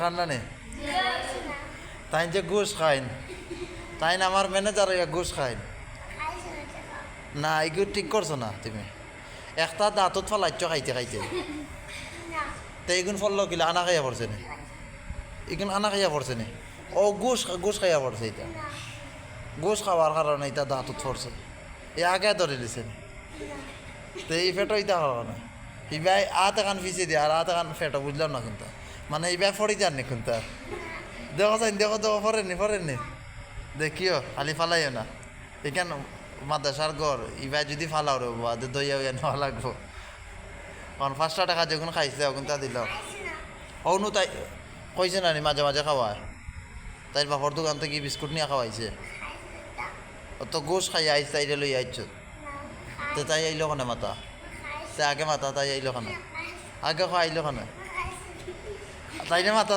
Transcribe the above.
খান না নে তাই যে ঘুষ খাইন তাই না আমার ম্যানেজার ঘুষ খাইন না এগুলো ঠিক করছো না তুমি একটা দাঁতত ফলাইছ খাইতে খাইতে তো এগুন ফললো কিলা আনা খাইয়া পড়ছে নে এগুন আনা খাইয়া পড়ছে নে ও ঘুষ খাইয়া পড়ছে এটা ঘুষ খাওয়ার কারণে এটা দাঁতত পড়ছে এ আগে ধরে দিছে তো এই ফেটো ইটা হওয়া না ইবাই আত এখান ফিসে দিয়ে আর আত এখান ফেটো বুঝলাম না কিন্তু মানে ইবাই ফড়ি যান নি কিন্তু দেখো যাই দেখো ফরেননি দেখিও খালি ফালাইও না এখান মাদ্রাসার ঘর ইবাই যদি ফালাও রে বাবা দইয়া উইয়া নেওয়া লাগবো কারণ 5টা টাকা যখন খাইছে তখন তা দিল অনু তাই কইছে না নি মাঝে মাঝে খাওয়ায় তাই বাপর দোকান থেকে বিস্কুট নিয়ে খাওয়াইছে তো গোস খাই আইস তাইরে লই আইছ তো তাই আইলো কেন মাতা সে আগে মাতা তাই আইলো কেন আগে খাইলো কেন তাইরে মাতা